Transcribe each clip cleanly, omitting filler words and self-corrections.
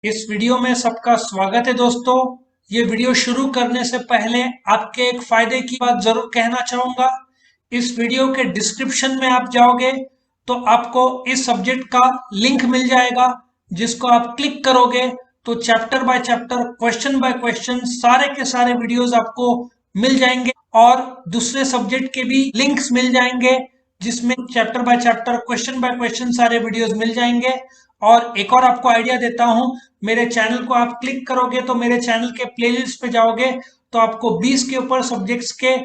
इस वीडियो में सबका स्वागत है दोस्तों। ये वीडियो शुरू करने से पहले आपके एक फायदे की बात जरूर कहना चाहूंगा। इस वीडियो के डिस्क्रिप्शन में आप जाओगे तो आपको इस सब्जेक्ट का लिंक मिल जाएगा, जिसको आप क्लिक करोगे तो chapter by chapter, question by question सारे के सारे वीडियोस आपको मिल जाएंगे और दूसरे सब्जेक्ट के भी लिंक्स मिल जाएंगे, जिसमें chapter by chapter, question by question सारे वीडियोस मिल जाएंगे। और एक और आपको आइडिया देता हूं, मेरे चैनल को आप क्लिक करोगे तो मेरे चैनल के प्लेलिस्ट पे जाओगे तो आपको 20 के ऊपर सब्जेक्ट्स के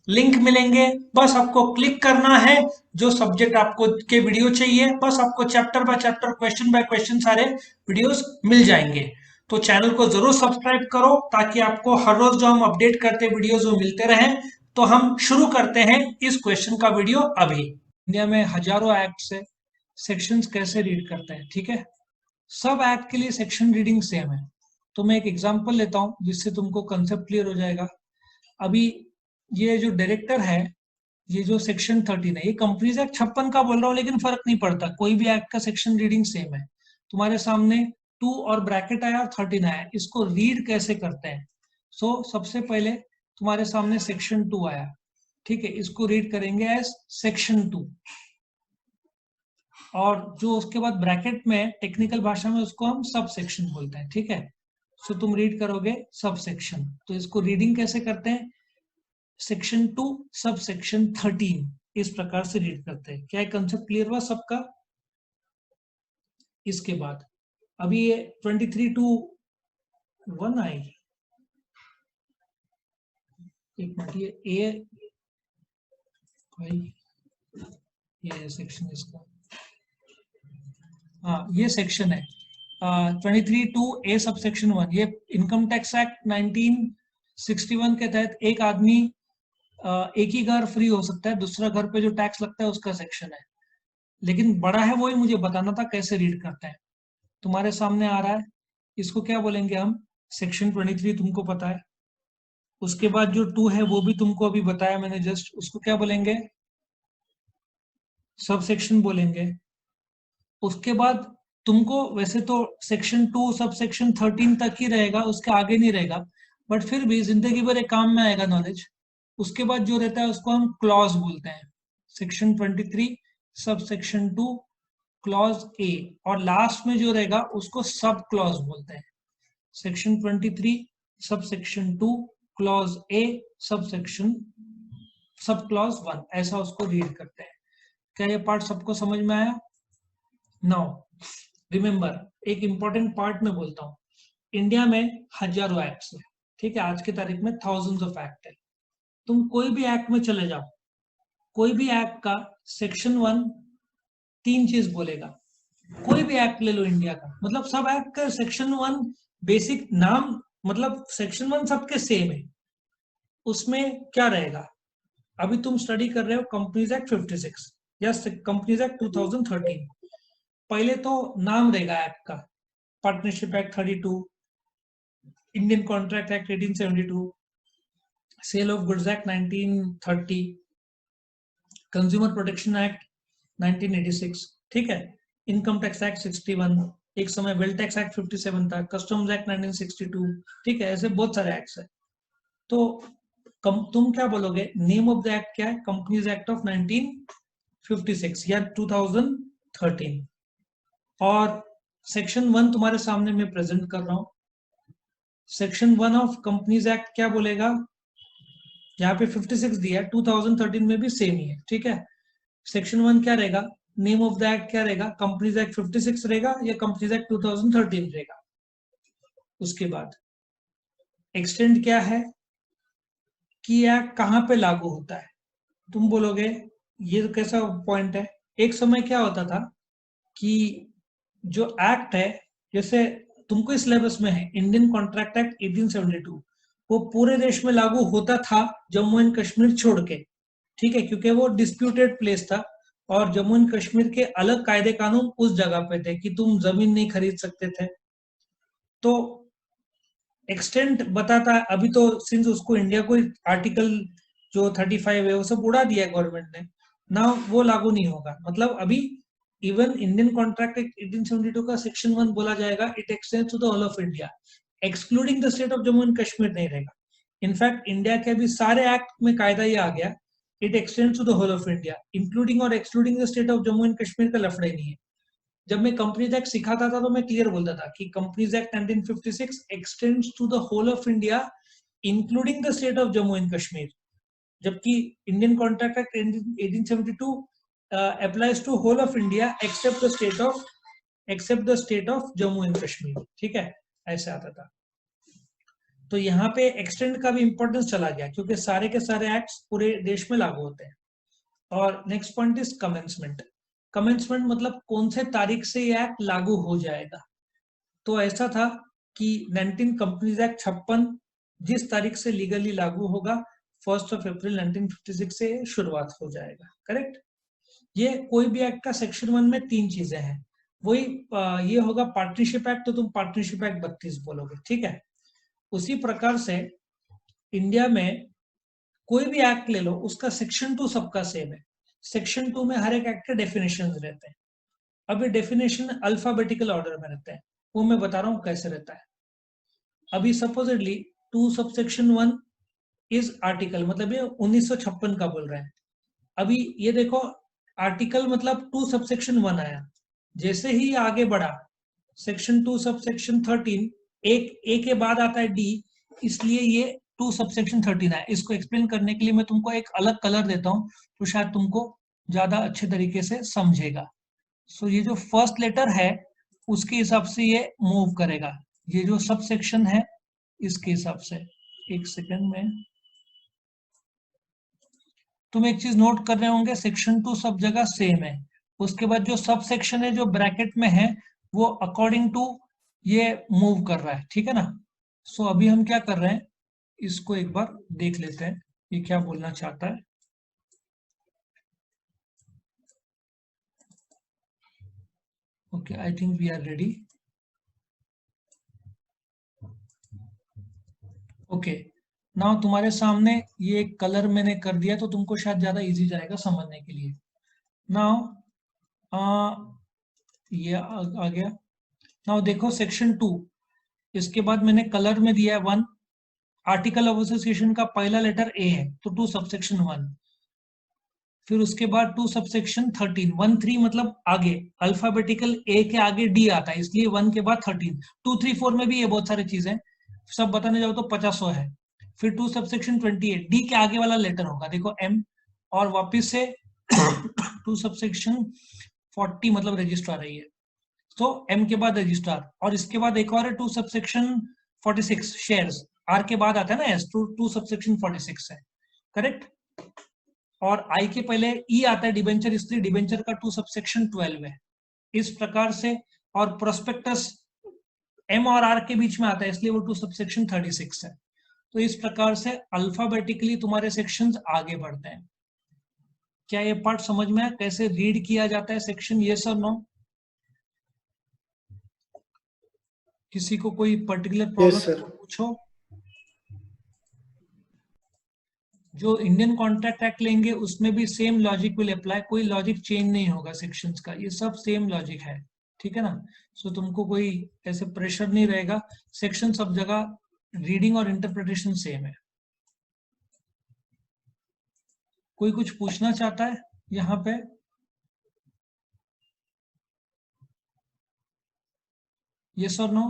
लिंक मिलेंगे। बस आपको क्लिक करना है, जो सब्जेक्ट आपको के वीडियो चाहिए, बस आपको chapter by chapter, question by question सारे वीडियोस मिल जाएंगे। तो चैनल को जरूर सब्सक्राइब करो ताकि आपको हर रोज जो हम अपडेट करते वीडियोस वो मिलते रहें। तो हम शुरू करते हैं इस क्वेश्चन का वीडियो अभी। इंडिया में हजारों एक्ट है, सेक्शंस कैसे रीड करते हैं, ठीक है। सब एक्ट के लिए सेक्शन रीडिंग सेम है। तो मैं एक एग्जांपल लेता हूं जिससे तुमको कंसेप्ट क्लियर हो जाएगा। अभी ये जो डायरेक्टर है, ये जो सेक्शन 13 है, ये कंपनीज एक्ट 56 का बोल रहा हूँ, लेकिन फर्क नहीं पड़ता, कोई भी एक्ट का सेक्शन रीडिंग सेम है। तुम्हारे सामने 2 और ब्रैकेट आया और 13 आया, इसको रीड कैसे करते हैं। सबसे पहले तुम्हारे सामने सेक्शन 2 आया, ठीक है, इसको रीड करेंगे एज सेक्शन 2। और जो उसके बाद ब्रैकेट में टेक्निकल भाषा में उसको हम सब सेक्शन बोलते हैं, ठीक है। तुम रीड करोगे सब सेक्शन, तो इसको रीडिंग कैसे करते हैं, सेक्शन 2 सब सेक्शन 13, इस प्रकार से रीड करते हैं। क्या कंसेप्ट क्लियर हुआ सबका। इसके बाद अभी ये 23 टू 1 आएगी, एक मिनट, ये भाई ये सेक्शन इसका, हाँ ये सेक्शन है 23 टू ए सब सेक्शन 1। ये इनकम टैक्स एक्ट 1961 के तहत एक आदमी एक ही घर फ्री हो सकता है, दूसरा घर पे जो टैक्स लगता है उसका सेक्शन है। लेकिन बड़ा है वही मुझे बताना था कैसे रीड करते हैं। तुम्हारे सामने आ रहा है, इसको क्या बोलेंगे हम, सेक्शन 23 तुमको पता है। उसके बाद जो 2 है वो भी तुमको अभी बताया मैंने जस्ट, उसको क्या बोलेंगे, सब सेक्शन बोलेंगे। उसके बाद तुमको वैसे तो सेक्शन 2 सब सेक्शन 13 तक ही रहेगा, उसके आगे नहीं रहेगा, बट फिर भी जिंदगी भर एक काम में आएगा नॉलेज। उसके बाद जो रहता है उसको हम क्लॉज बोलते हैं, section 23 sub section 2 clause A, और लास्ट में जो रहेगा उसको सब क्लॉज बोलते हैं, section 23 sub section 2 clause A sub section sub clause 1, ऐसा उसको रीड करते हैं। क्या ये पार्ट सबको समझ में आया। नाउ रिमेंबर, एक इंपॉर्टेंट पार्ट में बोलता हूँ, इंडिया में हजारों एक्ट्स है, ठीक है, आज की तारीख में थाउजेंड्स ऑफ एक्ट है। तुम कोई भी एक्ट में चले जाओ, कोई भी एक्ट का सेक्शन 1 3 चीज बोलेगा। कोई भी एक्ट ले लो इंडिया का, मतलब सब एक्ट का सेक्शन 1 बेसिक नाम, मतलब सेक्शन 1 सबके सेम है। उसमें क्या रहेगा, अभी तुम स्टडी कर रहे हो कंपनीज एक्ट 56 या कंपनीज एक्ट 2013, पहले तो नाम रहेगा एक्ट का, partnership act 32, Indian contract act 1872, sale of goods act 1930, consumer protection act 1986, ठीक है, इनकम टैक्स एक्ट 61, एक समय वेल्थ टैक्स एक्ट 57 था, कस्टम्स एक्ट 1962, ठीक है, ऐसे बहुत सारे एक्ट्स है। तो तुम क्या बोलोगे, नेम ऑफ द एक्ट क्या है, कंपनीज एक्ट ऑफ 1956 या 2013। और सेक्शन 1 तुम्हारे सामने मैं प्रेजेंट कर रहा हूं। सेक्शन 1 ऑफ कंपनीज एक्ट क्या बोलेगा, यहाँ पे 56 दिया है, 2013 में भी सेम ही है, ठीक है। सेक्शन 1 क्या रहेगा, नेम ऑफ द एक्ट क्या रहेगा, कंपनीज एक्ट 56 रहेगा या कंपनीज एक्ट 2013 रहेगा। उसके बाद एक्सटेंड क्या है कि एक्ट कहाँ पे लागू होता है। तुम बोलोगे ये कैसा पॉइंट है, एक समय क्या होता था कि जो एक्ट है, जैसे तुमको इस सिलेबस में है इंडियन कॉन्ट्रैक्ट एक्ट 1872, वो पूरे देश में लागू होता था जम्मू एंड कश्मीर छोड़ के, ठीक है, क्योंकि वो डिस्प्यूटेड प्लेस था और जम्मू एंड कश्मीर के अलग कायदे कानून उस जगह पे थे कि तुम जमीन नहीं खरीद सकते थे। तो एक्सटेंट बताता है, अभी तो सिंस उसको इंडिया को आर्टिकल जो 35 है वो सब उड़ा दिया है गवर्नमेंट ने ना, वो लागू नहीं होगा। मतलब अभी इवन इंडियन कॉन्ट्रैक्ट एक्ट 1872 का सेक्शन 1 बोला जाएगा, it extends to the whole of India, excluding the state of Jammu and Kashmir नहीं रहेगा। इनफैक्ट इंडिया के अभी सारे एक्ट में कायदा ये आ गया, it extends to the whole of India, including और excluding the state of Jammu and Kashmir का लफड़ा ही नहीं है। जब मैं कंपनीज एक्ट सिखाता था तो मैं क्लियर बोलता था कि companies act 1956 extends to the whole of India including the state of Jammu and Kashmir, जबकि Indian contract act 1872 applies to whole of India except the state of Jammu and Kashmir. ठीक है, ऐसे आता था। तो यहाँ पे एक्सटेंड का भी इंपॉर्टेंस चला गया क्योंकि सारे के सारे एक्ट्स पूरे देश में लागू होते हैं। और next point is commencement. Commencement मतलब कौन से तारीख से ये एक्ट लागू हो जाएगा। तो ऐसा था कि 19 कंपनीज एक्ट 56 जिस तारीख से लीगली लागू होगा 1 अप्रैल 1956 से शुरुआत हो जाएगा। करेक्ट। ये कोई भी एक्ट का सेक्शन 1 में 3 चीजें हैं। वही ये होगा पार्टनरशिप एक्ट, तो तुम पार्टनरशिप एक्ट 32 बोलोगे। ठीक है। उसी प्रकार से इंडिया में कोई भी एक्ट ले लो, उसका सेक्शन 2 सबका सेम है। सेक्शन 2 में हर एक एक्ट के डेफिनेशन रहते हैं। अभी डेफिनेशन अल्फाबेटिकल ऑर्डर में रहते हैं, वो मैं बता रहा हूँ कैसे रहता है। अभी सपोजिटली 2 सबसेक्शन 1 इज आर्टिकल, मतलब ये 1956 का बोल रहे हैं। अभी ये देखो, आर्टिकल मतलब 2 सबसेक्शन 1 आया, जैसे ही आगे बढ़ा सेक्शन 2 सबसेक्शन 13, एक ए के बाद आता है डी, इसलिए ये 2 सबसेक्शन 13 है। इसको एक्सप्लेन करने के लिए मैं तुमको एक अलग कलर देता हूँ, तो शायद तुमको ज्यादा अच्छे तरीके से समझेगा। सो ये जो फर्स्ट लेटर है उसके हिसाब से ये मूव करेगा, ये जो सब सेक्शन है इसके हिसाब से। एक सेकंड में तुम एक चीज नोट कर रहे होंगे, सेक्शन 2 सब जगह सेम है। उसके बाद जो सब सेक्शन है जो ब्रैकेट में है वो अकॉर्डिंग टू ये मूव कर रहा है। ठीक है ना। सो अभी हम क्या कर रहे हैं, इसको एक बार देख लेते हैं ये क्या बोलना चाहता है। Okay, I think we are ready. Okay, now तुम्हारे सामने ये कलर मैंने कर दिया तो तुमको शायद ज्यादा इजी जाएगा समझने के लिए। नाउ ये आ गया। नाउ देखो सेक्शन 2, इसके बाद मैंने कलर में दिया है 1, आर्टिकल ऑफ एसोसिएशन का पहला लेटर ए है तो 2 सबसेक्शन 1, फिर उसके बाद 2 सबसेक्शन 13, 1 3 मतलब आगे अल्फाबेटिकल ए के आगे डी आता है, इसलिए 1 के बाद 13, 2 3 4 में भी ये बहुत सारी चीजें सब बताने जाओ तो 50 है। फिर 2 सबसेक्शन 28, डी के आगे वाला लेटर होगा, देखो एम, और वापिस से 2 सबसेक्शन 40 मतलब रजिस्ट्रार है ये, तो एम के बाद रजिस्ट्रार, और इसके बाद एक और है 2 सबसेक्शन 46 शेयर्स, आर के बाद आता है ना एस, 2 सबसेक्शन 46 है। करेक्ट। और आई के पहले ई आता है डिबेंचर, इसलिए डिबेंचर का 2 सबसेक्शन 12 है। इस प्रकार से, और प्रोस्पेक्टस एम और आर के बीच में आता है इसलिए वो 2 सबसेक्शन 36 है। तो इस प्रकार से अल्फाबेटिकली तुम्हारे सेक्शंस आगे बढ़ते हैं। क्या ये पार्ट समझ में आया कैसे रीड किया जाता है सेक्शन, यस और नो? किसी को कोई पर्टिकुलर प्रॉब्लम है तो पूछो। जो इंडियन कॉन्ट्रैक्ट एक्ट लेंगे उसमें भी सेम लॉजिक विल अप्लाई, कोई लॉजिक चेंज नहीं होगा सेक्शंस का, ये सब सेम लॉजिक है। ठीक है ना। सो तुमको कोई ऐसे प्रेशर नहीं रहेगा, सेक्शन सब जगह रीडिंग और इंटरप्रिटेशन सेम है। कोई कुछ पूछना चाहता है यहाँ पे? यस और no?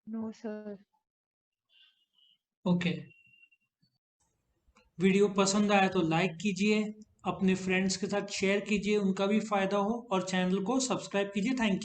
No sir. Okay, video पसंद आया तो लाइक कीजिए, अपने फ्रेंड्स के साथ शेयर कीजिए, उनका भी फायदा हो, और चैनल को सब्सक्राइब कीजिए। Thank you.